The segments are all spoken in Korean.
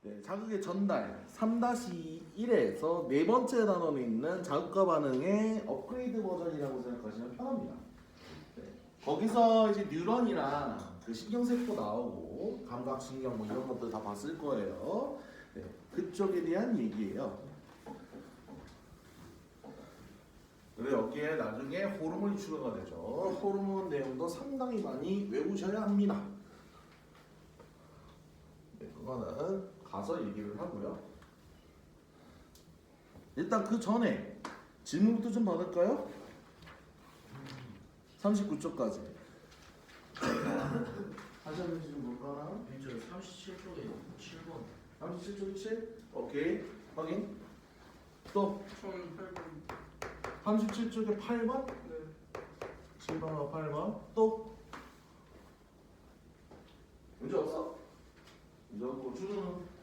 네, 자극의 전달 3-1에서 네 번째 단원에 있는 자극과 반응의 업그레이드 버전이라고 생각하시면 편합니다. 네, 거기서 이제 뉴런이랑 그 신경세포 나오고 감각신경 뭐 이런 것들 다 봤을 거예요. 네, 그쪽에 대한 얘기예요. 그래 여기에 나중에 호르몬이 추가가 되죠. 호르몬 내용도 상당히 많이 외우셔야 합니다. 네, 그거는 가서 얘기를 하고요. 일단 그 전에 질문부터 좀 받을까요? 39쪽까지. 하셨는지 좀 볼까나? 저 37쪽에 7번 37쪽 7? 오케이. 확인. 또 1008번. 37쪽에 8번? 네. 7번하고 8번. 또? 문제 없어? 문제 없고 주는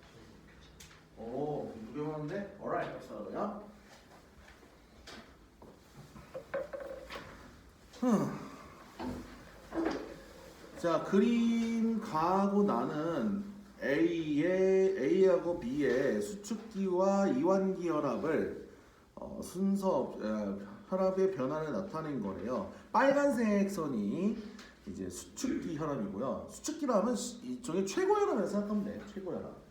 오, 두 개만 하는데? alright, 갑시다. 자, 그림 가고 나는 A하고 B의 수축기와 이완기 혈압을 순서 혈압의 변화를 나타낸 거래요. 빨간색 선이 이제 수축기 혈압이고요. 수축기라면 이쪽에 최고 혈압이라고 생각하면 돼요. 최고 혈압.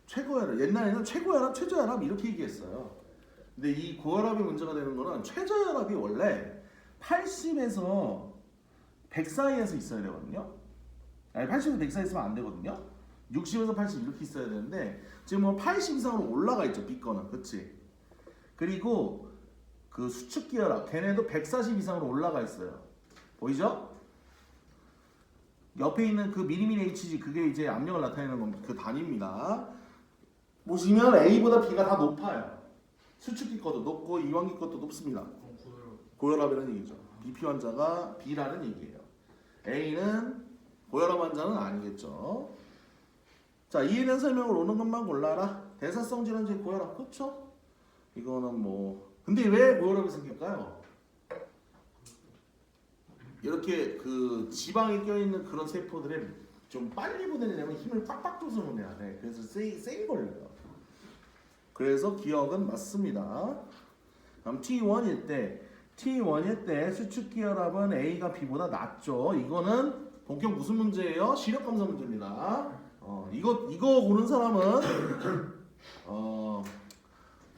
최고 혈압. 옛날에는 최고 혈압, 최저 혈압 이렇게 얘기했어요. 근데 이 고혈압이 문제가 되는 거는 최저 혈압이 원래 80에서 100 사이에서 있어야 되거든요. 아니 80에서 100 사이 있으면 안 되거든요. 60에서 80 이렇게 있어야 되는데 지금 뭐 80 이상으로 올라가 있죠. B거는. 그렇지? 그리고 그 수축기 혈압 걔네도 140 이상으로 올라가 있어요. 보이죠? 옆에 있는 그 미리미리 HG 그게 이제 압력을 나타내는 겁니다. 그 단위입니다. 보시면 A보다 B가 다 높아요. 수축기 것도 높고 이완기 것도 높습니다. 고혈압이라는 얘기죠. BP 환자가 B라는 얘기예요. A는 고혈압 환자는 아니겠죠. 자, 이에 대한 설명을 오는 것만 골라라. 대사성 질환제 고혈압 그렇죠? 이거는 뭐 근데 왜 고혈압이 생길까요? 이렇게 그 지방이 껴있는 그런 세포들에 좀 빨리 보내려면 힘을 빡빡 줘서 보내야 돼. 그래서 세게 걸려요. 그래서 기억은 맞습니다. 그럼 T1일 때 수축기 혈압은 A가 B보다 낮죠. 이거는 본격 무슨 문제예요? 시력 검사 문제입니다. 이거 고른 사람은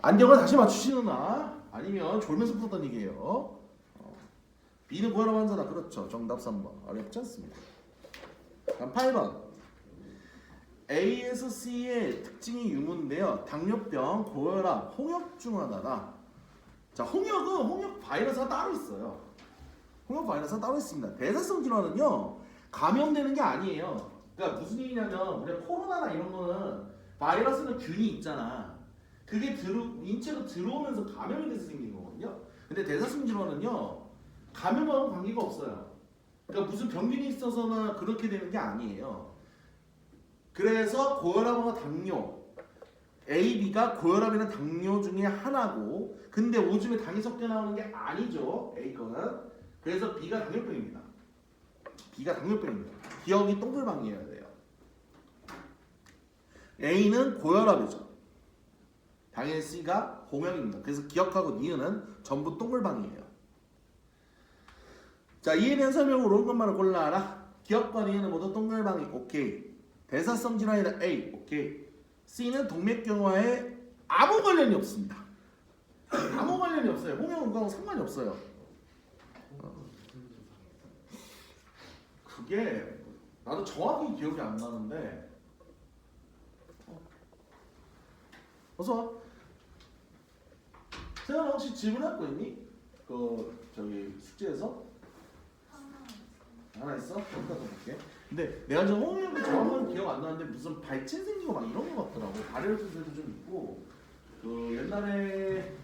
안경을 다시 맞추시느나 아니면 졸면서 풀었던 얘기예요. B는 고혈압 환자다. 그렇죠. 정답 3번. 어렵지 않습니다. 다음 8번. A에서 C의 특징이 유무인데요. 당뇨병, 고혈압, 홍역 중 하나다. 자, 홍역 바이러스가 따로 있어요. 홍역 바이러스가 따로 있습니다. 대사성 질환은요. 감염되는 게 아니에요. 그러니까 무슨 얘기냐면 우리가 코로나나 이런 거는 바이러스는 균이 있잖아. 그게 인체로 들어오면서 감염이 돼서 생긴 거거든요. 근데 대사성 질환은요. 감염하고 관계가 없어요. 그러니까 무슨 병균이 있어서나 그렇게 되는 게 아니에요. 그래서 고혈압과 당뇨, A, B가 고혈압이나 당뇨 중에 하나고 근데 오줌에 당이 섞여 나오는 게 아니죠. A 거는. 그래서 B가 당뇨병입니다. B가 당뇨병입니다. 기억이 동글방이어야 돼요. A는 고혈압이죠. 당연히 C가 공형입니다. 그래서 기억하고 니은은 전부 동글방이에요. 자, 이에 대한 설명을 옳은 것만을 골라라. 기억과 니은은 모두 동글방이 오케이. 대사성 질환이다 A 오케이. C는 동맥경화에 아무 관련이 없습니다. 아무 관련이 없어요. 홍역은 그거랑 상관이 없어요. 그게 나도 정확히 기억이 안 나는데 어서 와. 세연아 혹시 질문할 거 있니? 저기 숙제에서? 하나 있어? 여기다 볼게. 근데 내가 지금 홍역이 정확한 기억 안 나는데 무슨 발진 생기고 막 이런 거 같더라고. 발열 증세도 좀 있고 그 옛날에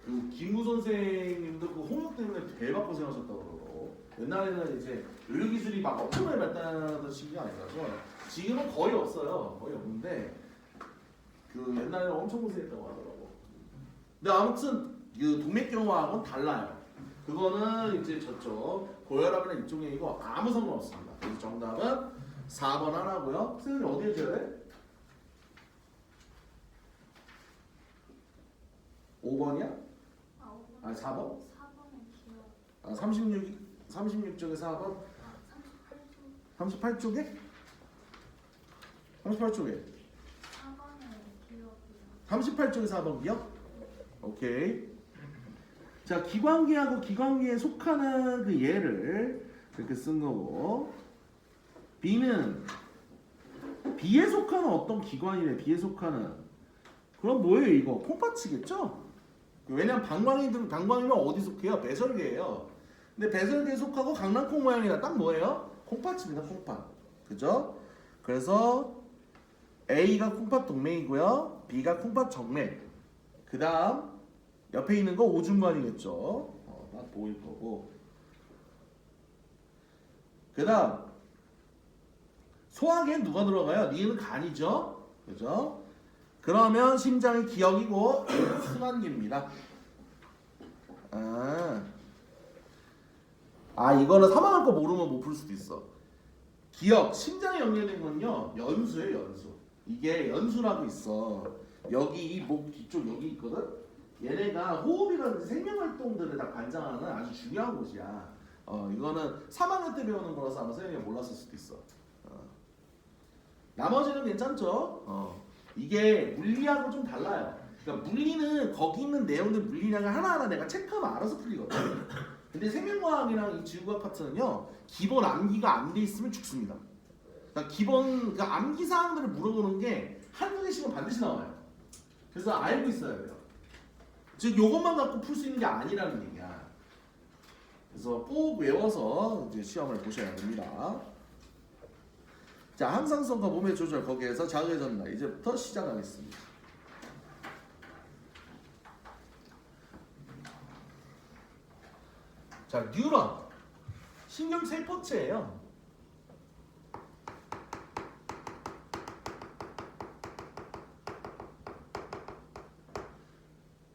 그 김구 선생님도 그 홍역 때문에 대박 고생하셨다고 그러고 옛날에는 이제 의료기술이 막 엄청나게 발달하던 시기가 아니라서 지금은 거의 없어요. 거의 없는데 그 옛날에는 엄청 고생했다고 하더라고. 근데 아무튼 그 동맥경화하고는 달라요. 그거는 이제 저쪽 고혈압이나 이쪽 얘기고 아무 상관없습니다. 그래서 정답은 4번 하나고요. 선생님 어디 해줘야 돼? 5번이야? 아니 4번? 4번에 기억. 아 36 중에 4번? 38초. 38쪽에? 38쪽에 4번에 기억이요. 38쪽에 4번 기억? 오케이. 자 기관기하고 기관기에 속하는 그 얘를 이렇게 쓴 거고 B는 B에 속하는 어떤 기관이래. B에 속하는 그럼 뭐예요 이거? 콩팥이겠죠? 왜냐면 방광이면 어디 속해요? 배설계예요. 근데 배설계에 속하고 강낭콩 모양이라 딱 뭐예요? 콩팥입니다. 콩팥. 그죠? 그래서 A가 콩팥 동맥이고요. B가 콩팥 정맥. 그 다음 옆에 있는 거 오중관이겠죠. 딱 보일 거고. 그 다음 소화기엔 누가 들어가요? 니은 간이죠. 그죠? 그러면 심장이 기역이고 순환기입니다. 이거는 3학년 거 모르면 못 풀 수도 있어. 기역, 심장에 연결된 건요 연수예요. 연수. 이게 연수라고 있어. 여기 이 목 뒤쪽 여기 있거든. 얘네가 호흡이라든지 생명활동들을 다 관장하는 아주 중요한 곳이야. 이거는 3학년 때 배우는 거라서 아마 선생님이 몰랐을 수도 있어. 나머지는 괜찮죠. 이게 물리하고 좀 달라요. 그러니까 물리는 거기 있는 내용들 물리량을 하나하나 내가 체크하면 알아서 풀리거든. 근데 생명과학이랑 이 지구과학 파트는요 기본 암기가 안 돼 있으면 죽습니다. 그러니까 기본 그 암기 사항들을 물어보는 게 한두 개씩은 반드시 나와요. 그래서 알고 있어야 돼요. 즉 요것만 갖고 풀 수 있는 게 아니라는 얘기야. 그래서 꼭 외워서 이제 시험을 보셔야 됩니다. 자, 항상성과 몸의 조절 거기에서 자극의 전달 이제부터 시작하겠습니다. 자, 뉴런 신경 세포체예요.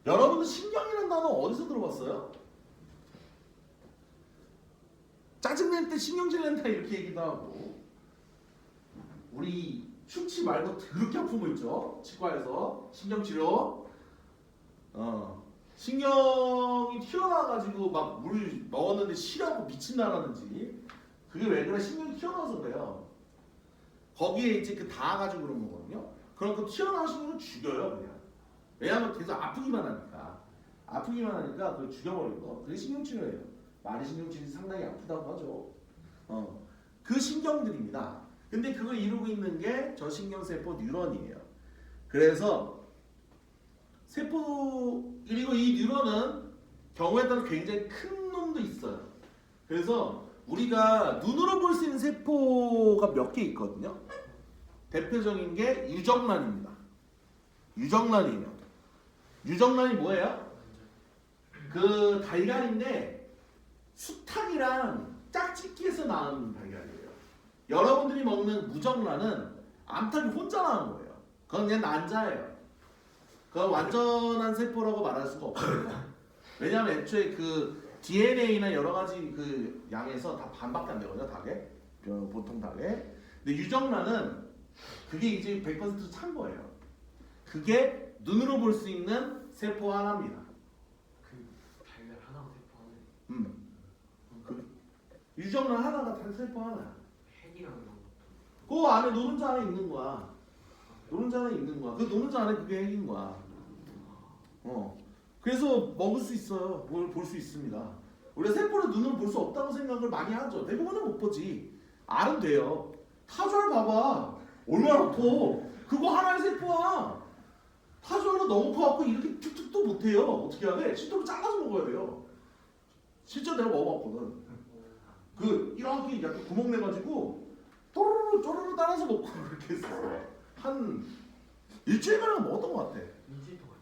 여러분들 신경이라는 단어 어디서 들어봤어요? 짜증낼 때 신경질 낸다 이렇게 얘기도 하고 우리 충치 말고 더럽게 아픈 거 있죠? 치과에서 신경치료 신경이 튀어나와가지고 막 물 넣었는데 쉬라고 미친다라든지 그게 왜 그래? 신경이 튀어나와서 그래요. 거기에 이제 그 닿아가지고 그런 거거든요. 그럼 그 튀어나온 신경을 죽여요 그냥. 왜냐하면 계속 아프기만 하니까 그걸 죽여버리고 그게 신경치료예요. 말이 신경치료 상당히 아프다고 하죠. 그 신경들입니다. 근데 그걸 이루고 있는 게 저 신경세포 뉴런이에요. 그래서 세포 그리고 이 뉴런은 경우에 따라 굉장히 큰 놈도 있어요. 그래서 우리가 눈으로 볼 수 있는 세포가 몇 개 있거든요. 대표적인 게 유정란입니다. 유정란이에요. 유정란이 뭐예요? 그 달걀인데 수탉이랑 짝짓기에서 나온 달걀이에요. 여러분들이 먹는 무정란은 암탉이 혼자 나온 거예요. 그건 그냥 난자예요. 그건 완전한 세포라고 말할 수가 없어요. 왜냐하면 애초에 그 DNA나 여러 가지 그 양에서 다 반밖에 안 되거든요. 닭에 보통 닭에. 근데 유정란은 그게 이제 100% 찬 거예요. 그게 눈으로 볼 수 있는 세포 하나입니다. 그 달걀 하나가 세포 하나에 그 유정란 하나가 다 세포 하나야. 핵이라는 거. 그 안에 노른자 안에 있는 거야. 노른자 안에 있는 거야. 그 노른자 안에 그게 핵인 거야. 그래서 먹을 수 있어요. 뭘 볼 수 있습니다. 우리가 세포를 눈으로 볼 수 없다고 생각을 많이 하죠. 대부분은 못 보지. 알은 돼요. 타조알 봐봐. 얼마나 커. 그거 하나의 세포야. 타조알은 너무 커갖고 이렇게 툭툭도 못해요. 어떻게 해야 돼? 실제로 잘라서 먹어야 돼요. 실제 내가 먹어봤거든. 그 이렇게 약간 구멍 내가지고 또르르 쪼르르 따라서 먹고 그렇게 했었어. 한 일주일간은 먹었던 것 같아. 인지도 같아.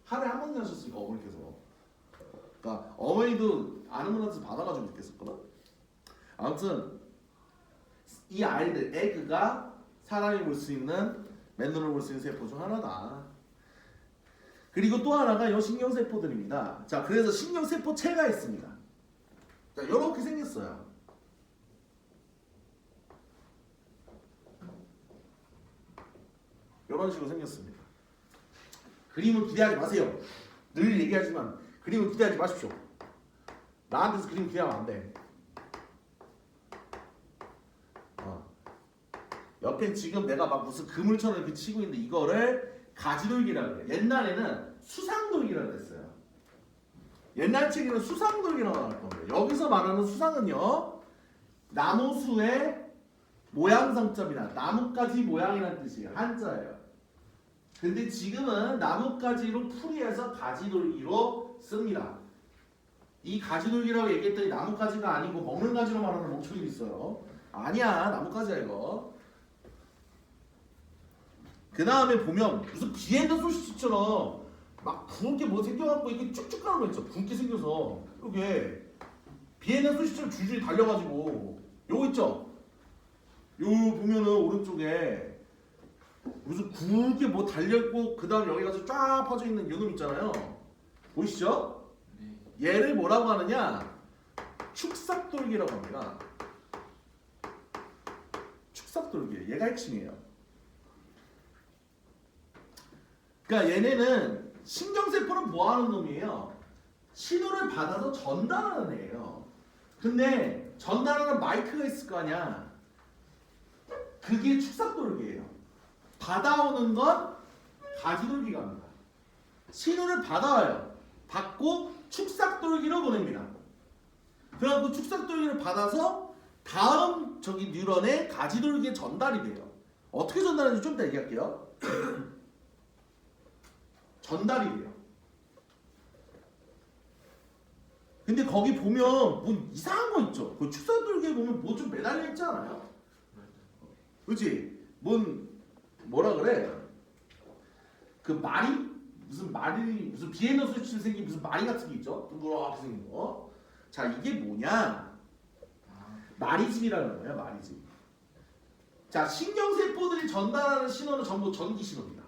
하루에 한 번씩 하셨으니까 어머니께서. 그러니까 어머니도 아는 분한테 받아가지고 그렇게 했었거든. 아무튼 이 아이들 에그가 사람이 볼 수 있는 맨눈으로 볼 수 있는 세포 중 하나다. 그리고 또 하나가 이 신경세포들입니다. 자, 그래서 신경세포체가 있습니다. 자, 이렇게 생겼어요. 이런 식으로 생겼습니다. 그림을 기대하지 마세요. 늘 얘기하지만 그림을 기대하지 마십시오. 나한테서 그림 기대하면 안 돼. 옆에 지금 내가 막 무슨 그물처럼 이렇게 치고 있는데 이거를 가지돌기라고 해요. 옛날에는 수상돌기라고 했어요. 옛날 책에는 수상돌기라고 나올 겁니다. 여기서 말하는 수상은요, 나무수의 모양상점이나 나뭇가지 모양이라는 뜻이에요. 한자예요. 근데 지금은 나뭇가지로 풀이해서 가지돌기로 씁니다. 이 가지돌기라고 얘기했더니 나뭇가지가 아니고 먹는 가지로 말하는 멍청이도 있어요. 아니야, 나뭇가지야 이거. 그 다음에 보면 무슨 비엔나 소시지처럼 막 굵게 뭐 생겨갖고 이게 쭉쭉 가는 거 있죠. 굵게 생겨서 이게 비엔나 소시지처럼 줄줄이 달려가지고 요거 있죠. 요 보면은 오른쪽에 무슨 굵게 뭐 달려있고 그 다음 여기 가서 쫙 퍼져 있는 요놈 있잖아요. 보이시죠? 네. 얘를 뭐라고 하느냐? 축삭돌기라고 합니다. 축삭돌기. 얘가 핵심이에요. 그러니까 얘네는 신경세포는 뭐하는 놈이에요? 신호를 받아서 전달하는 애예요. 근데 전달하는 마이크가 있을 거 아니야. 그게 축삭돌기예요. 받아오는 건 가지돌기가 합니다. 신호를 받아와요. 받고 축삭돌기로 보냅니다. 그래갖고 축삭돌기를 받아서 다음 저기 뉴런에 가지돌기에 전달이 돼요. 어떻게 전달하는지 좀 이따 얘기할게요. 전달이 돼요. 근데 거기 보면 뭐 이상한 거 있죠. 그 축삭돌기에 보면 뭐 좀 매달려 있지 않아요? 그치? 뭐라 그래? 그 말이 무슨 비엔나 소시지 생긴 무슨 말이 같은 게 있죠? 동그랗게 생긴 거. 자, 이게 뭐냐? 마리즘이라는 거예요. 마리즘. 자, 신경세포들이 전달하는 신호는 전부 전기 신호입니다.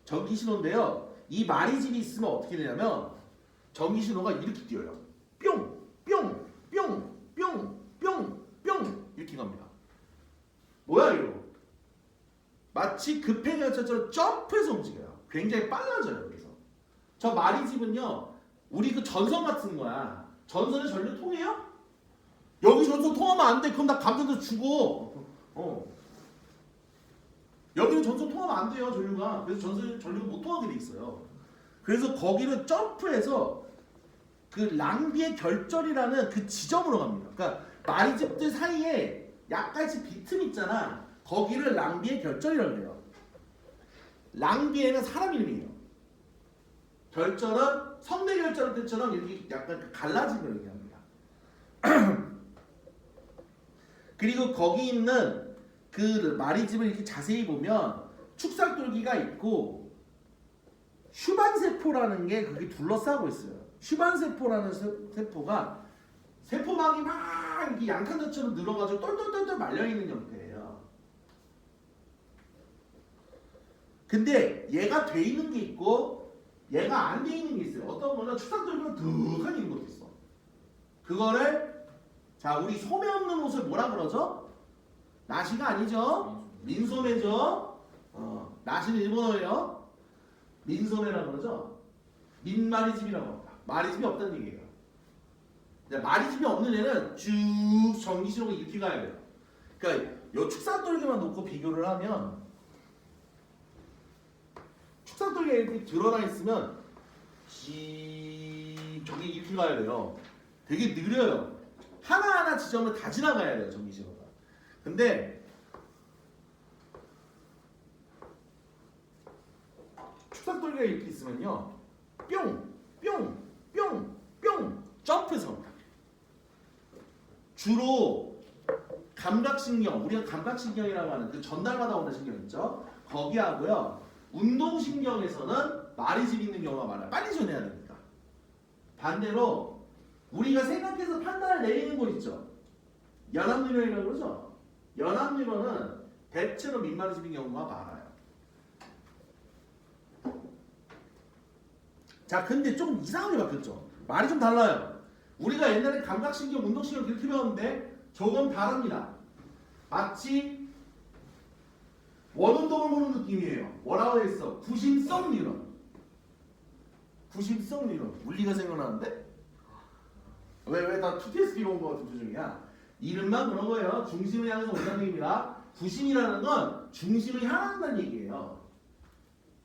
전기 신호인데요. 이 마리즘이 있으면 어떻게 되냐면 전기 신호가 이렇게 뛰어요. 뿅, 뿅, 뿅, 뿅, 뿅, 뿅 이렇게 갑니다. 뭐야 이거? 마치 급행열차처럼 점프해서 움직여요. 굉장히 빨라져요. 그래서 저 마리즘은요, 우리 그 전선 같은 거야. 전선에 전류 통해요? 여기 전선 통하면 안 돼. 그럼 나 감전돼서 죽어. 여기는 전선 통하면 안 돼요. 전류가. 그래서 전류가 못 통하게 돼 있어요. 그래서 거기는 점프해서 그 랑비의 결절이라는 그 지점으로 갑니다. 그러니까 마리즘들 사이에 약간씩 비틈 있잖아. 거기를 랑비의 결절이라고 해요. 랑비에는 사람 이름이에요. 결절은 성대 결절 때처럼 이렇게 약간 갈라진 걸 얘기합니다. 그리고 거기 있는 그 마리즘을 이렇게 자세히 보면 축삭돌기가 있고 슈반세포라는 게 그게 둘러싸고 있어요. 슈반세포라는 세포가 세포망이 막 이렇게 양탄자처럼 늘어가지고 똘똘똘똘 말려있는 형태예요. 근데 얘가 돼 있는 게 있고 얘가 안 돼 있는 게 있어요. 어떤 거는 축삭돌기가 득한 있는 것도 있어. 그거를 자, 우리 소매 없는 옷을 뭐라 그러죠? 나시가 아니죠? 민소매죠? 나시는 일본어예요. 민소매라고 그러죠? 민마리즘이라고 합니다. 마리즘이 없다는 얘기예요. 마리즘이 없는 애는 쭉 전기신호가 이렇게 가야 돼요. 그러니까 요 축삭돌기만 놓고 비교를 하면 축삭돌기가 이렇게 드러나 있으면 저기 이렇게 가야 돼요. 되게 느려요. 하나하나 지점을 다 지나가야 돼요. 전기신호가. 근데 축삭돌기가 이렇게 있으면요, 뿅, 뿅, 뿅, 뿅 점프해서 갑니다. 주로 감각신경, 우리가 감각신경이라고 하는 그 전달받아 오는 신경 있죠? 거기하고요, 운동신경에서는 마리즘 있는 경우가 많아요. 빨리 전해야 되니까. 반대로 우리가 생각해서 판단을 내리는 곳 있죠? 연합뉴런이라고 그러죠? 연합뉴런은 대체로 민마리즘인 경우가 많아요. 자, 근데 조금 이상하게 바뀌었죠? 말이 좀 달라요. 우리가 옛날에 감각신경, 운동신경 그렇게 배웠는데 조금 다릅니다. 마치 원운동을 보는 느낌이에요. 뭐라고 했어? 구심성 이론. 구심성 이론. 물리가 생각나는데? 왜 다 TTS 이론 거 같은 표정이야? 이름만 그런 거예요. 중심을 향해서 온다는 얘기입니다. 구심이라는 건 중심을 향한다는 얘기예요.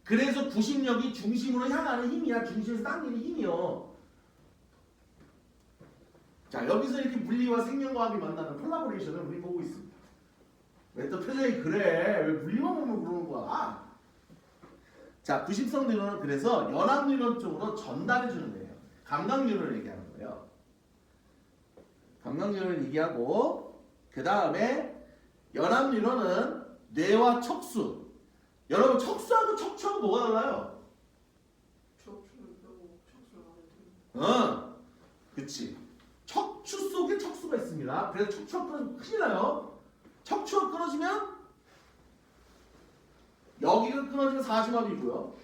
그래서 구심력이 중심으로 향하는 힘이야. 중심에서 당기는 힘이요. 자, 여기서 이렇게 물리와 생명과학이 만나는 콜라보레이션을 우리 보고 있습니다. 왜 또 표정이 그래? 왜 물리만 보면 그러는 거야? 자, 구심성 뉴런은 그래서 연합 뉴런 쪽으로 전달해 주는 거예요. 감각 뉴런을 얘기하는 거예요. 감각 뉴런을 얘기하고 그 다음에 연합 뉴런은 뇌와 척수. 여러분 척수하고 척추하고 뭐가 달라요? 척추는 뼈고 척수는 안에 들어. 그치. 척추 속에 척수가 있습니다. 그래서 척추가 끊어지면 큰일 나요. 척추가 끊어지면 여기가 끊어지면 사지마비고요.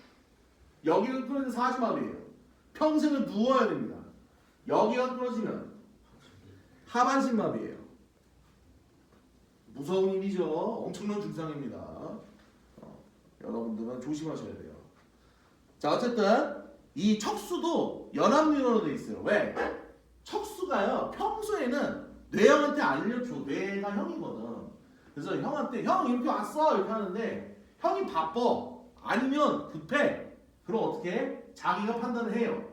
여기가 끊어지면 사지마비예요. 평생을 누워야 됩니다. 여기가 끊어지면 하반신마비예요. 무서운 일이죠. 엄청난 증상입니다. 여러분들은 조심하셔야 돼요. 자, 어쨌든 이 척수도 연합 뉴런으로 돼 있어요. 왜? 척수가요. 평소에는 뇌형한테 알려줘. 뇌가 형이거든. 그래서 형한테 형 이렇게 왔어 이렇게 하는데 형이 바빠 아니면 급해. 그럼 어떻게 해? 자기가 판단을 해요.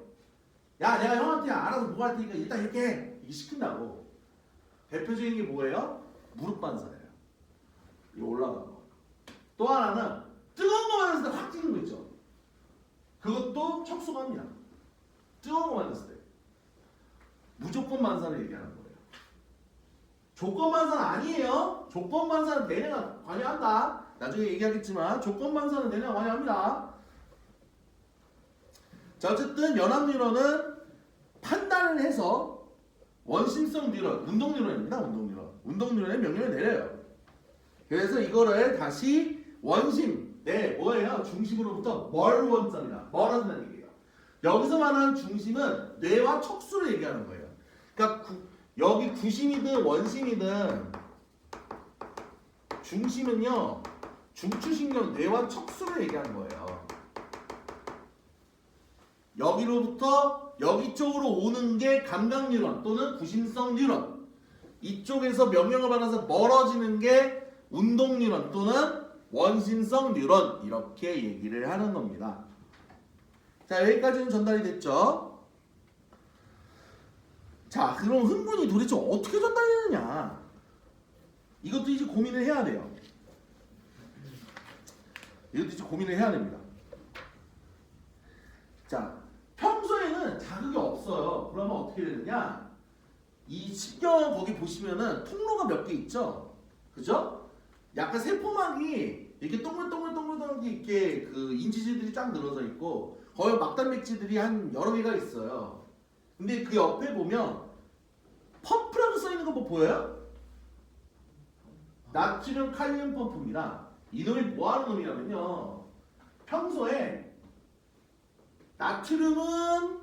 야 내가 형한테 알아서 뭐 할 테니까 일단 이렇게 해. 이게 시킨다고. 대표적인 게 뭐예요? 무릎 반사예요. 이거 올라가는 거. 또 하나는 뜨거운 거 맞았을 때 확 찌는 거 있죠. 그것도 척수갑니다. 뜨거운 거 맞았을 때. 무조건 반사를 얘기하는 거예요. 조건 반사는 아니에요. 조건 반사는 내내가 관여한다. 나중에 얘기하겠지만 조건 반사는 내내가 관여합니다. 자, 어쨌든 연합 뉴런은 판단을 해서 원심성 뉴런, 운동 뉴런입니다. 운동 뉴런. 운동 뉴런의 명령을 내려요. 그래서 이거를 다시 원심, 뭐예요? 중심으로부터 멀원점이다. 멀어진다는 얘기예요. 여기서 말하는 중심은 뇌와 척수를 얘기하는 거예요. 그러니까 여기 구심이든 원심이든 중심은요 중추신경 뇌와 척수를 얘기하는 거예요. 여기로부터 여기 쪽으로 오는 게 감각 뉴런 또는 구심성 뉴런, 이쪽에서 명령을 받아서 멀어지는 게 운동 뉴런 또는 원심성 뉴런, 이렇게 얘기를 하는 겁니다. 자, 여기까지는 전달이 됐죠. 자, 그럼 흥분이 도대체 어떻게 전달되느냐? 이것도 이제 고민을 해야 돼요. 이것도 이제 고민을 해야 됩니다. 자, 평소에는 자극이 없어요. 그러면 어떻게 되느냐? 이 신경 거기 보시면은 통로가 몇 개 있죠? 그죠? 약간 세포막이 이렇게 동글동글동글동글 이렇게 그 인지질들이 쫙 늘어져 있고 거의 막단맥지들이 한 여러 개가 있어요. 근데 그 옆에 보면 펌프라고 써있는 거 뭐 보여요? 나트륨 칼륨 펌프입니다. 이놈이 뭐하는 놈이냐면요, 평소에 나트륨은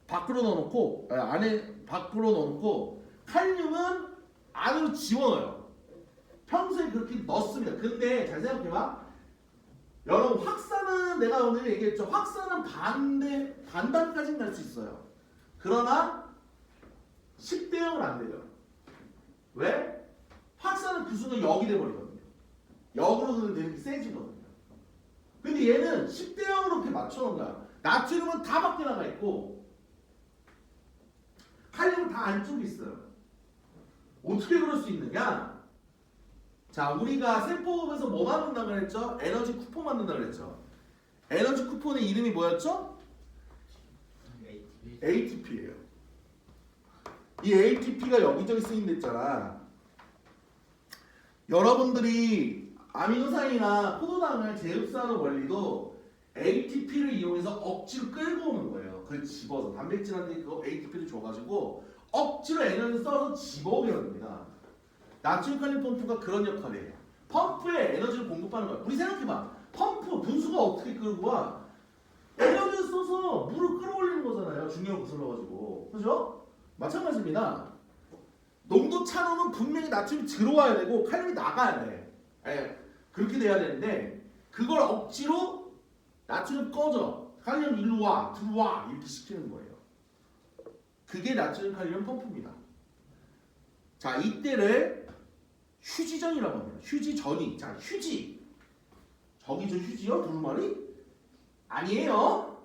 밖으로 넣어놓고 안에 밖으로 넣어놓고 칼륨은 안으로 집어넣어요. 평소에 그렇게 넣습니다. 근데 잘 생각해봐. 여러분 확산은 내가 오늘 얘기했죠. 확산은 반반까지는 갈 수 있어요. 그러나 10대 0은 안 돼요. 왜? 확산은 그 순간 0이 돼버리거든요. 역으로 그는 되는 게 세지거든요. 근데 얘는 10대 0으로 이렇게 맞춰놓은 거야. 나트륨은 다 밖에 나가 있고 칼륨은 다 안쪽에 있어요. 어떻게 그럴 수 있느냐? 자, 우리가 세포에서 뭐 만든다고 그랬죠? 에너지 쿠폰 만든다고 그랬죠? 에너지 쿠폰의 이름이 뭐였죠? ATP예요. 이 ATP가 여기저기 쓰인댔잖아. 여러분들이 아미노산이나 포도당을 재흡수하는 원리도 ATP를 이용해서 억지로 끌고 오는 거예요. 그걸 집어서 단백질한테 그거 ATP를 줘가지고 억지로 에너지를 써서 집어오게 합니다. 나트륨 칼륨 펌프가 그런 역할이에요. 펌프에 에너지를 공급하는 거야. 우리 생각해봐. 펌프 분수가 어떻게 끌고 와? 에너지를 써서 물을 끌어올리는 거잖아요. 중력을 거슬러가지고. 그죠? 마찬가지입니다. 농도 차로는 분명히 나트륨이 들어와야 되고 칼륨이 나가야 돼. 그렇게 돼야 되는데 그걸 억지로 나트륨 꺼져. 칼륨 일로 와, 들어와 이렇게 시키는 거예요. 그게 나트륨 칼륨 펌프입니다. 자, 이때를 휴지전이라고 합니다. 휴지전이. 자, 휴지. 저기 저 휴지요? 두루마리? 아니에요.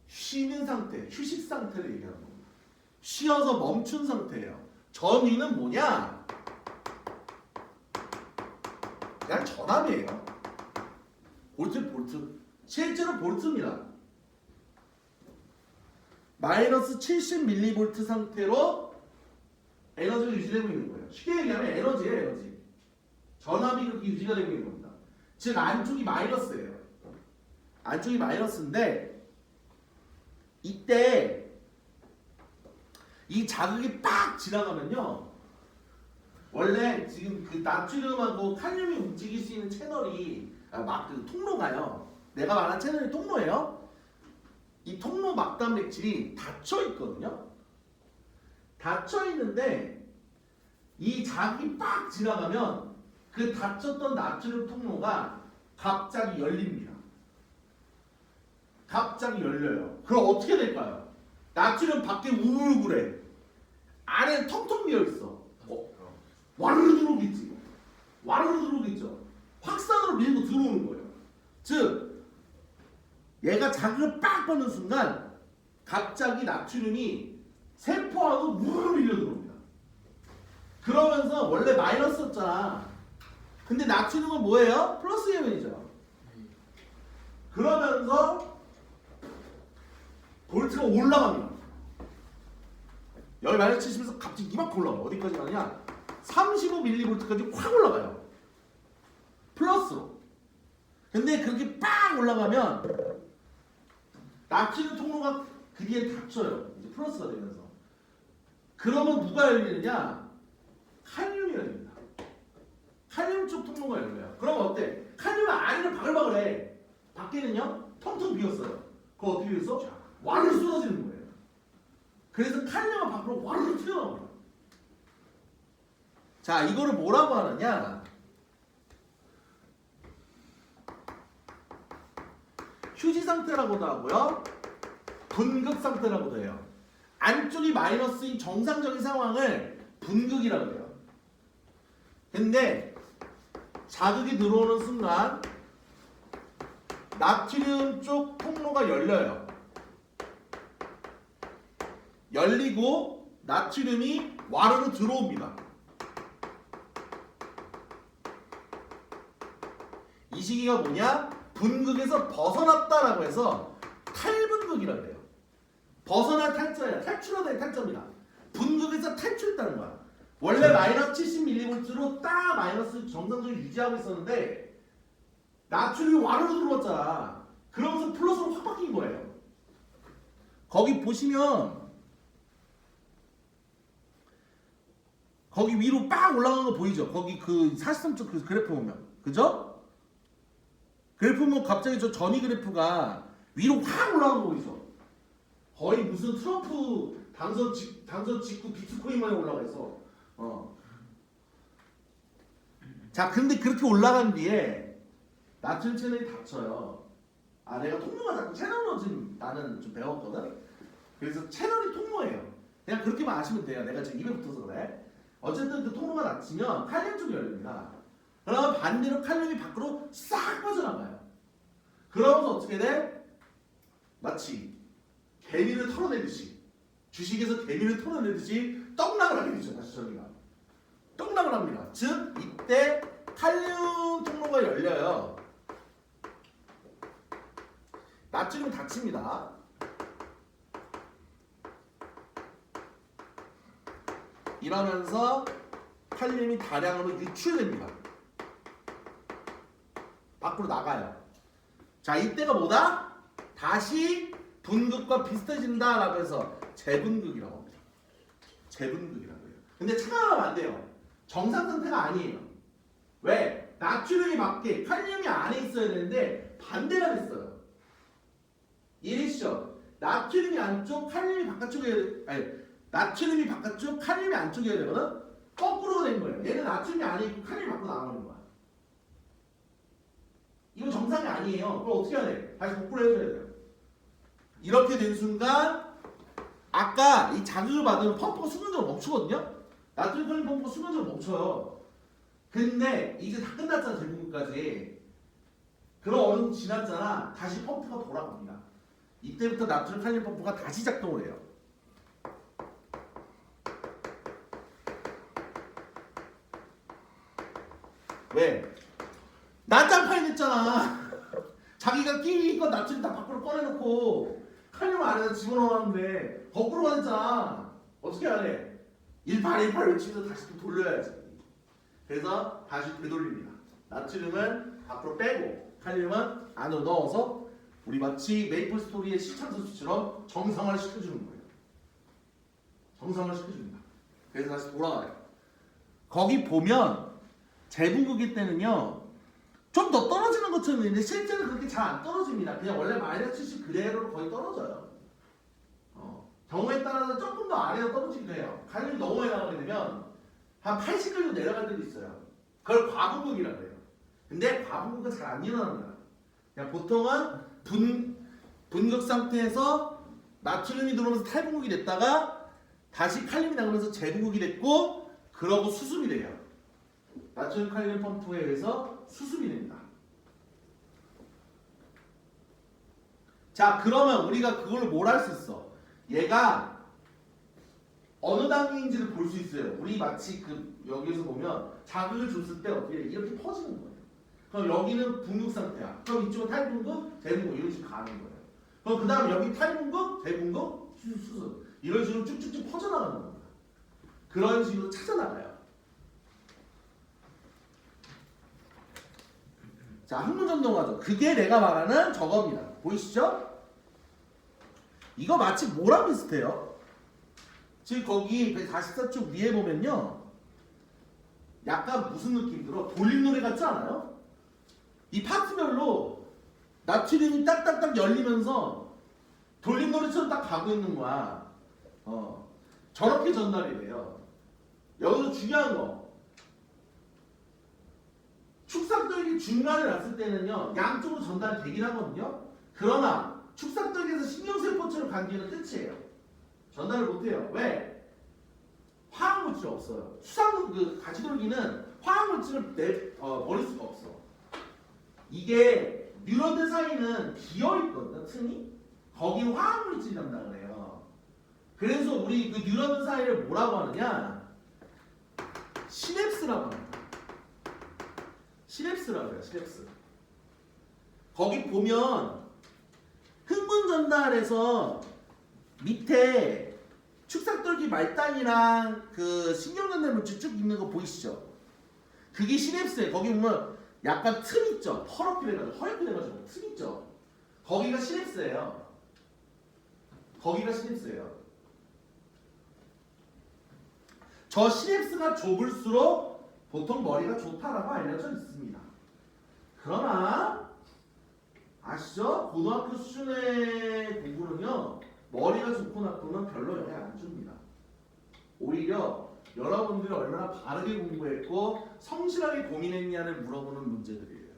쉬는 상태, 휴식 상태를 얘기하는 겁니다. 쉬어서 멈춘 상태예요. 전위는 뭐냐? 그냥 전압이에요. 볼트. 실제로 볼트입니다. 마이너스 70mV 상태로 에너지가 유지되고 있는 거예요. 쉽게 얘기하면 에너지예요, 에너지. 전압이 그렇게 유지가 되고 있는 겁니다. 즉 안쪽이 마이너스예요. 안쪽이 마이너스인데 이때 이 자극이 빡 지나가면요, 원래 지금 그 나트륨하고 칼륨이 움직일 수 있는 채널이 막 그 통로가요. 내가 말한 채널이 통로예요. 이 통로 막단 백질이 닫혀 있거든요. 닫혀 있는데 이 자극이 빡 지나가면 그 닫혔던 나트륨 통로가 갑자기 열립니다. 갑자기 열려요. 그럼 어떻게 될까요? 나트륨 밖에 우글우글해. 안에 텅텅 비어 있어. 와르르 들어오겠지. 와르르 들어오겠죠. 확산으로 밀고 들어오는 거예요. 즉 얘가 자극을 빡 받는 순간 갑자기 나트륨이 세포 안으로 우르르 밀려 들어옵니다. 그러면서 원래 마이너스였잖아. 근데 나트륨은 뭐예요? 플러스 이온이죠. 그러면서 볼트가 올라갑니다. 여기 마이너스 70에서 갑자기 이만큼 올라가요. 어디까지 가느냐? 35mV까지 확 올라가요. 플러스로. 근데 그렇게 빡 올라가면 나트륨 통로가 그 뒤에 닫혀요. 이제 플러스가 되면서. 그러면 누가 열리느냐? 칼륨이 열립니다. 칼륨 쪽 통로가 열려요. 그러면 어때? 칼륨은 안에는 바글바글해. 밖에는요? 텅텅 비었어요. 그거 어떻게 됐어? 와르르 쏟아지는 거예요. 그래서 칼륨은 밖으로 와르르 튀어나옵니다. 자, 이거를 뭐라고 하느냐? 휴지 상태라고도 하고요, 분극 상태라고도 해요. 안쪽이 마이너스인 정상적인 상황을 분극이라고 해요. 근데 자극이 들어오는 순간 나트륨 쪽 통로가 열려요. 열리고 나트륨이 와르르 들어옵니다. 이 시기가 뭐냐? 분극에서 벗어났다라고 해서 탈분극이라고 해요. 벗어날 탈자야. 탈출하다의 탈자입니다. 분극에서 탈출했다는 거야. 원래 마이너스 70mV로 딱 마이너스 정상적으로 유지하고 있었는데 나트륨이 와르르 들어왔잖아. 그러면서 플러스로 확 바뀐 거예요. 거기 보시면 거기 위로 빡 올라가는 거 보이죠? 거기 그 43쪽 그 그래프 보면, 그죠? 그래프 보면 갑자기 저 전위 그래프가 위로 확 올라가는 거 보이죠? 거의 무슨 트럼프 당선 직후 비트코인만에 올라가 있어. 자, 근데 그렇게 올라간 뒤에 나트륨 채널이 닫혀요. 아, 내가 통로가 자꾸 채널로 지금 나는 좀 배웠거든. 그래서 채널이 통로예요. 그냥 그렇게만 아시면 돼요. 내가 지금 입에 붙어서 그래. 어쨌든 그 통로가 닫히면 칼륨 쪽이 열립니다. 그러면 반대로 칼륨이 밖으로 싹 빠져나가요. 그러면서 어떻게 돼? 마치 개미를 털어내듯이, 주식에서 개미를 털어내듯이 떡락을 하게 되죠. 다시 전기가 떡락을 합니다. 즉 이때 칼륨 통로가 열려요. 나트륨이 닫힙니다. 이러면서 칼륨이 다량으로 유출됩니다. 밖으로 나가요. 자, 이때가 뭐다? 다시 분극과 비슷해진다라고 해서 재분극이라고 합니다. 재분극이라고 해요. 근데 착각하면 안 돼요. 정상 상태가 아니에요. 왜? 나트륨이 밖에, 칼륨이 안에 있어야 되는데 반대가 됐어요. 이해되시죠? 나트륨이 안쪽, 칼륨이 바깥쪽에, 아니, 나트륨이 바깥쪽, 칼륨이 안쪽이어야 되거든. 거꾸로 된 거예요. 얘는 나트륨이 안에 있고 칼륨이 밖으로 나가는 거야. 이건 정상이 아니에요. 그럼 어떻게 해야 돼? 다시 거꾸로 해줘야 돼요. 이렇게 된 순간 아까 이 자극을 받으면 펌프가 순간적으로 멈추거든요. 나트륨 칼륨 펌프가 순간적으로 멈춰요. 근데 이제 다 끝났잖아. 제부분까지. 그럼 어느 정도 지났잖아. 다시 펌프가 돌아갑니다. 이때부터 나트륨 칼륨 펌프가 다시 작동을 해요. 왜? 난장판이 됐잖아. 자기가 끼니껏 나트륨 다 밖으로 꺼내놓고 칼륨 안에다 집어넣었는데 거꾸로 가잖아. 어떻게 해야 돼? 1818 외치면서 다시 또 돌려야지. 그래서 다시 되돌립니다. 나트륨은 밖으로 빼고 칼륨은 안으로 넣어서 우리 마치 메이플 스토리의 시창선 수처럼 정상화를 시켜주는 거예요. 정상화를 시켜줍니다. 그래서 다시 돌아가요. 거기 보면 재분극일 때는요 좀 더 떨어지는 것처럼 있는데 실제로 그렇게 잘 안 떨어집니다. 그냥 원래 마이너스 70 그대로 거의 떨어져요. 경우에 따라서 조금 더 아래로 떨어지기도 해요. 칼륨이 너무 많이 나가게 되면 한 80까지 내려갈 때도 있어요. 그걸 과분극이라고 해요. 근데 과분극은 잘 안 일어납니다. 그냥 보통은 분극 상태에서 나트륨이 들어오면서 탈분극이 됐다가 다시 칼륨이 나가면서 재분극이 됐고 그러고 수습이 돼요. 나트륨 칼륨 펌프에 의해서 수습이 됩니다. 자 그러면 우리가 그걸 뭘 할 수 있어? 얘가 어느 단계인지를 볼 수 있어요. 우리 마치 그 여기에서 보면 자극을 줬을 때 어떻게 돼? 이렇게 퍼지는 거예요. 그럼 여기는 분극 상태야. 그럼 이쪽은 탈분극, 재분극 이런 식으로 가는 거예요. 그럼 그 다음 여기 탈분극, 재분극, 수습 이런 식으로 쭉쭉쭉 퍼져나가는 겁니다. 그런 식으로 찾아나가요. 자, 항문전동화죠. 그게 내가 말하는 저겁니다. 보이시죠? 이거 마치 뭐랑 비슷해요? 지금 거기 144쪽 위에 보면요. 약간 무슨 느낌 들어? 돌림 노래 같지 않아요? 이 파트별로 나트륨이 딱딱딱 열리면서 돌림 노래처럼 딱 가고 있는 거야. 저렇게 전달이 돼요. 여기서 중요한 거. 축삭들기 중간에 났을 때는요 양쪽으로 전달이 되긴 하거든요. 그러나 축삭들기에서 신경세포처럼 간 뒤는 끝이에요. 전달을 못해요. 왜? 화학물질이 없어요. 가시돌기는 화학물질을 버릴 수가 없어. 이게 뉴런들 사이는 비어있거든요. 틈이. 거기 화학물질이 담당을 해요. 그래서 우리 그 뉴런들 사이를 뭐라고 하느냐 시냅스라고 합니다. 시냅스라고 해요. 시냅스. 거기 보면 흥분 전달에서 밑에 축삭돌기 말단이랑 그 신경 전달 물질 쭉 있는 거 보이시죠? 그게 시냅스예요. 거기 보면 약간 틈 있죠? 퍼렇게 돼가지고 허옇게 돼가지고 틈 있죠? 거기가 시냅스예요. 거기가 시냅스예요. 저 시냅스가 좁을수록 보통 머리가 좋다라고 알려져 있습니다. 그러나 아시죠? 고등학교 수준의 공부는요 머리가 좋고 나쁘면 별로 영향 안 줍니다. 오히려 여러분들이 얼마나 바르게 공부했고 성실하게 고민했냐를 물어보는 문제들이에요.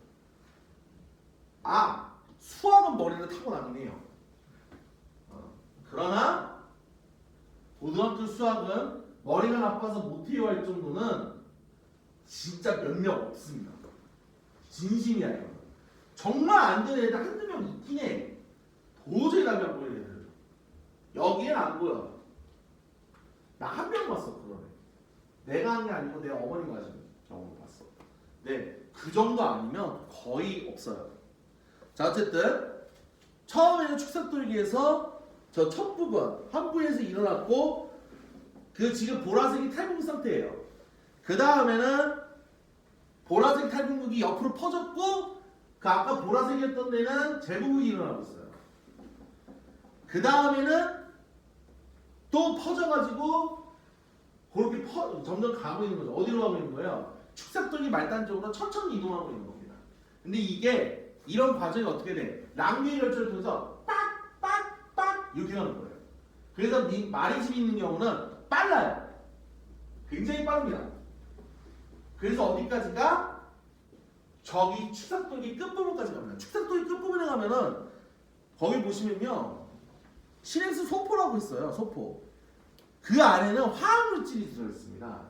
아, 수학은 머리를 타고나긴 해요. 그러나 고등학교 수학은 머리가 나빠서 못해요 할 정도는 진짜 몇 명 없습니다. 진심이야 이거. 정말 안 되는 애들 한두 명 있긴 해. 도저히 답이 안 보이는 애들. 여기엔 안 보여. 나 한 명 봤어 그런 애. 내가 한 게 아니고 내 어머니가 하신 경우를 봤어. 네, 그 정도 아니면 거의 없어요. 자 어쨌든 처음에는 축삭돌기에서 저 첫 부분 한 부위에서 일어났고 그 지금 보라색이 탈분극 상태예요. 그 다음에는 보라색 탈분극이 옆으로 퍼졌고 그 아까 보라색이었던 데는 재분극이 일어나고 있어요. 그 다음에는 또 퍼져가지고 그렇게 점점 가고 있는 거죠. 어디로 가고 있는 거예요? 축삭돌기 말단 쪽으로 천천히 이동하고 있는 겁니다. 근데 이게 이런 과정이 어떻게 돼? 랑비의 결절을 통해서 빡빡빡 이렇게 가는 거예요. 그래서 말이 집 있는 경우는 빨라요. 굉장히 빠릅니다. 그래서 어디까지가? 저기 축삭돌기 끝부분까지 갑니다. 축삭돌기 끝부분에 가면은 거기 보시면요 시렝스 소포라고 있어요. 소포. 그 안에는 화학물질이 들어있습니다.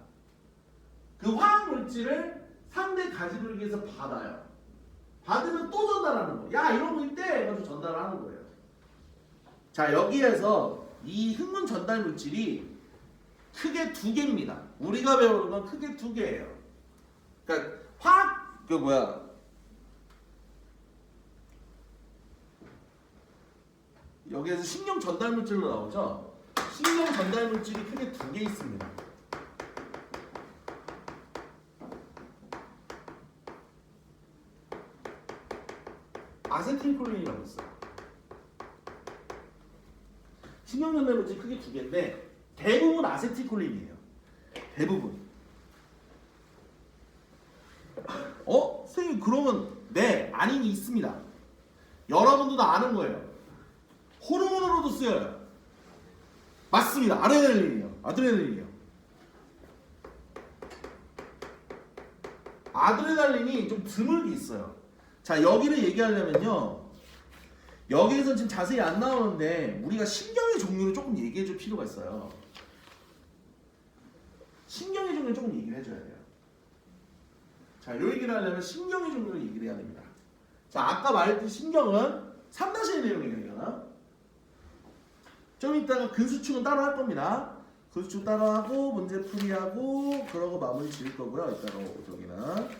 그 화학물질을 상대 가지돌기에서 받아요. 받으면 또 전달하는 거. 야 이런 거 있대 해가지고 전달을 하는 거예요. 자 여기에서 이 흑문 전달 물질이 크게 두 개입니다. 우리가 배우는 건 크게 두 개예요. 그러니까 여기에서 신경 전달 물질로 나오죠. 신경 전달 물질이 크게 두 개 있습니다. 아세틸콜린이라고 있어요. 신경 전달 물질이 크게 두 개인데 대부분 아세틸콜린이에요. 대부분. 선생님 그러면 네 아닌이 있습니다. 여러분도 다 아는 거예요. 호르몬으로도 쓰여요. 맞습니다. 아드레날린이요. 아드레날린이 좀 드물게 있어요. 자 여기를 얘기하려면요. 여기에서 지금 자세히 안 나오는데 우리가 신경의 종류를 조금 얘기해 줄 필요가 있어요. 신경의 종류를 조금 얘기를 해줘야 돼요. 자, 요 얘기를 하려면 신경의 종류를 얘기를 해야 됩니다. 자, 아까 말했던 신경은 3-1 내용이니까 좀 이따가 근수축은 따로 할 겁니다. 근수축 따로 하고 문제 풀이하고 그러고 마무리 지을 거고요. 이따가 저기는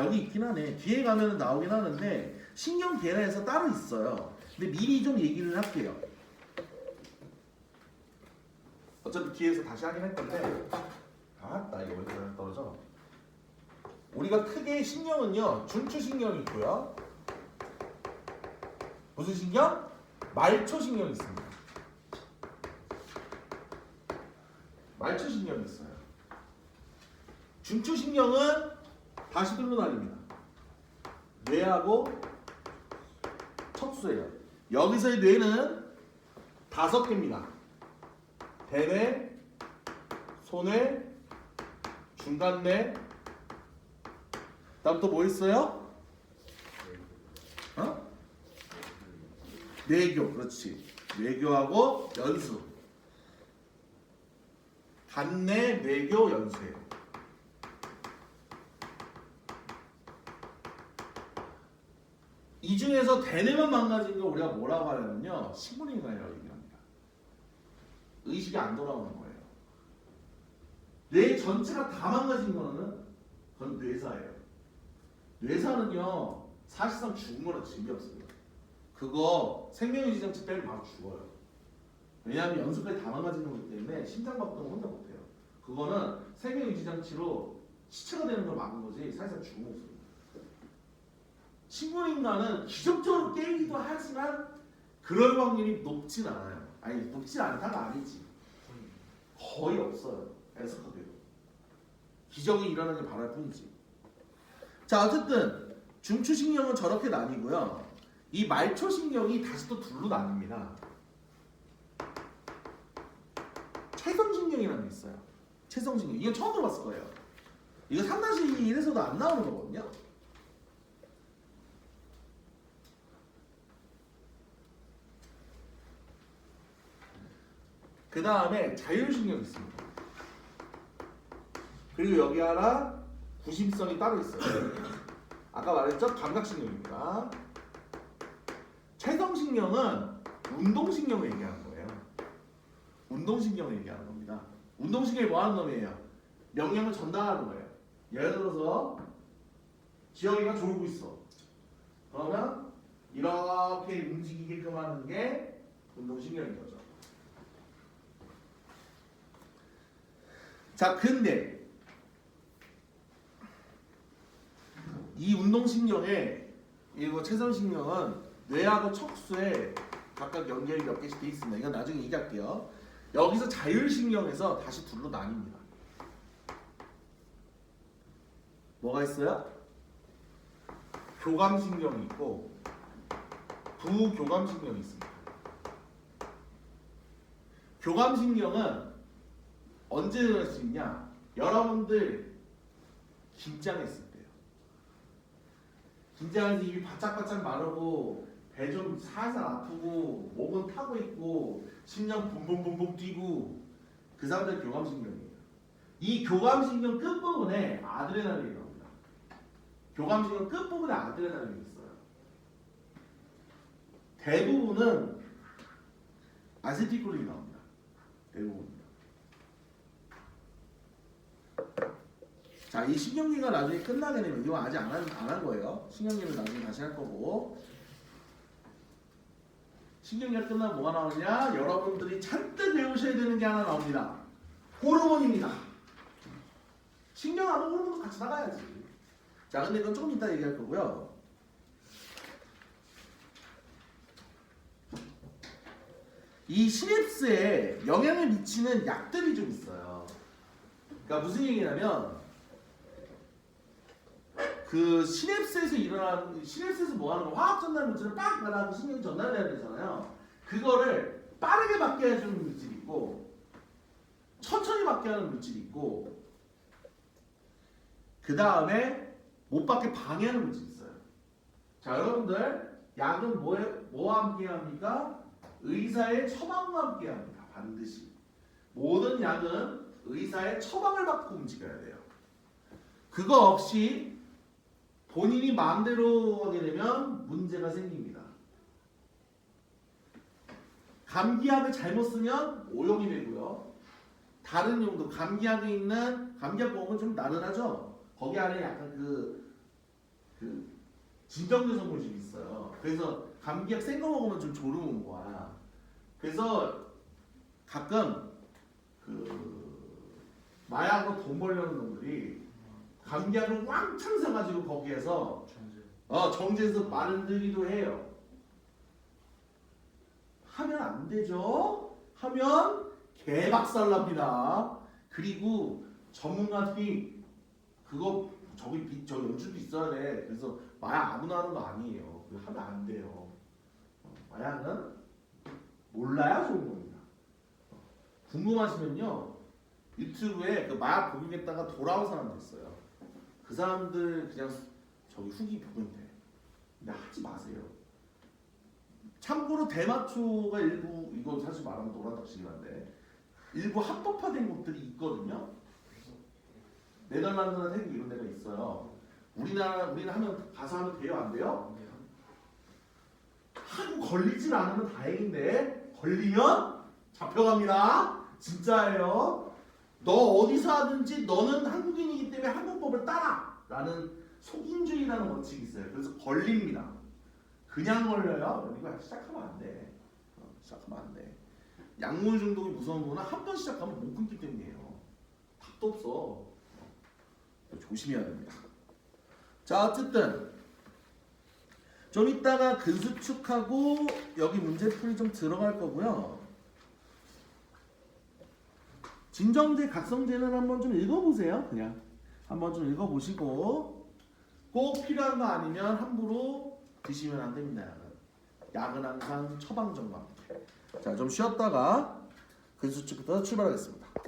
여기 있긴 하네. 뒤에 가면 나오긴 하는데 신경 계라에서 따로 있어요. 근데 미리 좀 얘기를 할게요. 어차피 뒤에서 다시 하긴 할 건데 나 이거 왜 떨어져? 우리가 크게 신경은요 중추신경이 있고요. 무슨 신경? 말초신경이 있습니다. 말초신경이 있어요. 중추신경은 다시 둘로 나뉩니다. 뇌하고 척수예요. 여기서의 뇌는 5개입니다. 대뇌, 소뇌, 중간뇌, 다음 또 뭐 있어요? 뇌교, 그렇지. 뇌교하고 연수. 간뇌, 뇌교, 연수예요. 이 중에서 대뇌만 망가진 거 우리가 뭐라고 하냐면요, 식물인간이라고 얘기합니다. 의식이 안 돌아오는 거예요. 뇌 전체가 다 망가진 거는 그건 뇌사예요. 뇌사는요 사실상 죽은 거랑 의미 없습니다. 그거 생명유지장치 때문에 바로 죽어요. 왜냐하면 연수까지 다 망가지는 거기 때문에 심장박동을 혼자 못해요. 그거는 생명유지장치로 시체가 되는 걸 막은 거지 사실상 죽은 없습니다. 식물인간은 기적적으로 깨기도 하지만 그럴 확률이 높진 않아요. 아니 높진 않다가 아니지. 거의 없어요. 애석하게도. 기적이 일어나길 바랄 뿐이지. 자 어쨌든 중추신경은 저렇게 나뉘고요. 이 말초신경이 다시 또 둘로 나뉩니다. 채성신경이라는 게 있어요. 채성신경. 이건 처음 들어봤을 거예요. 이거 3-1에서도 안 나오는 거거든요. 그 다음에 자율신경이 있습니다. 그리고 여기 하나 구심성이 따로 있어요. 아까 말했죠? 감각신경입니다. 채성신경은 운동신경을 얘기하는 거예요. 운동신경을 얘기하는 겁니다. 운동신경이 뭐 하는 놈이에요? 명령을 전달하는 거예요. 예를 들어서 지영이가 졸고 있어. 그러면 이렇게 움직이게끔 하는 게 운동신경인 거죠. 자, 근데 이 운동신경에 이거 채성신경은 뇌하고 척수에 각각 연결이 몇 개씩 돼 있습니다. 이건 나중에 얘기할게요. 여기서 자율신경에서 다시 둘로 나뉩니다. 뭐가 있어요? 교감신경이 있고 부교감신경이 있습니다. 교감신경은 언제 일어날 수 있냐? 여러분들 긴장했을 때요. 긴장해서 입이 바짝바짝 마르고 배 좀 살살 아프고 목은 타고 있고 심장 붐붐붐붐 뛰고 그 사람들 교감신경이에요. 이 교감신경 끝부분에 아드레날린이 나옵니다. 교감신경 끝부분에 아드레날린이 있어요. 대부분은 아세틸콜린이 나옵니다. 대부분. 자, 이 신경계가 나중에 끝나게 되면 이거 아직 안 한 거예요. 신경계를 나중에 다시 할 거고. 신경계가 끝나면 뭐가 나오느냐? 여러분들이 잔뜩 외우셔야 되는 게 하나 나옵니다. 호르몬입니다. 신경하고 호르몬도 같이 나가야지. 자, 근데 이건 조금 이따 얘기할 거고요. 이 시냅스에 영향을 미치는 약들이 좀 있어요. 그러니까 무슨 얘기냐면 그 시냅스에서 뭐 하는 거 화학 전달 물질을 빡 받아서 신경이 전달돼야 되잖아요. 그거를 빠르게 받게 해주는 물질이 있고 천천히 받게 하는 물질이 있고 그 다음에 못 받게 방해하는 물질이 있어요. 자, 여러분들 약은 뭐와 함께 합니까? 의사의 처방과 함께 합니다. 반드시 모든 약은 의사의 처방을 받고 움직여야 돼요. 그거 없이 본인이 마음대로 하게 되면 문제가 생깁니다. 감기약을 잘못 쓰면 오염이 되고요. 다른 용도 감기약에 있는 감기약 먹으면 좀 나른하죠. 거기 안에 약간 그 진정제 성분이 있어요. 그래서 감기약 센 거 먹으면 좀 졸음 온 거야. 그래서 가끔 마약으로 돈 벌려는 놈들이 감기약을 왕창 사가지고 거기에서 정제해서 만들기도 해요. 하면 안 되죠. 하면 개박살납니다. 그리고 전문가들이 그거 저 연주도 있어야 돼. 그래서 마약 아무나 하는 거 아니에요. 그거 하면 안 돼요. 마약은 몰라야 좋은 겁니다. 궁금하시면요 유튜브에 그 마약 복용했다가 돌아온 사람들 있어요. 그 사람들 그냥 저기 후기 보면 돼. 근데 하지 마세요. 참고로 대마초가 일부 이거 사실 말하면 노란딱지긴 한데 일부 합법화된 곳들이 있거든요. 네덜란드나 태국 이런 데가 있어요. 우리는 하면 가서 하면 돼요, 안 돼요? 하고 걸리진 않으면 다행인데 걸리면 잡혀갑니다. 진짜예요. 너 어디서 하든지 너는 한국인이기 때문에 한국법을 따라 라는 속인주의라는 원칙이 있어요. 그래서 걸립니다. 그냥 걸려요. 이거 시작하면 안 돼. 시작하면 안 돼. 약물 중독이 무서운 거는 한 번 시작하면 못 끊기 때문이에요. 답도 없어. 조심해야 됩니다. 자, 어쨌든 좀 이따가 근수축하고 여기 문제풀이 좀 들어갈 거고요. 진정제, 각성제는 한번 좀 읽어보세요. 그냥 한번 좀 읽어보시고 꼭 필요한 거 아니면 함부로 드시면 안 됩니다. 약은 항상 처방전과 함께. 자, 좀 쉬었다가 근수축부터 출발하겠습니다.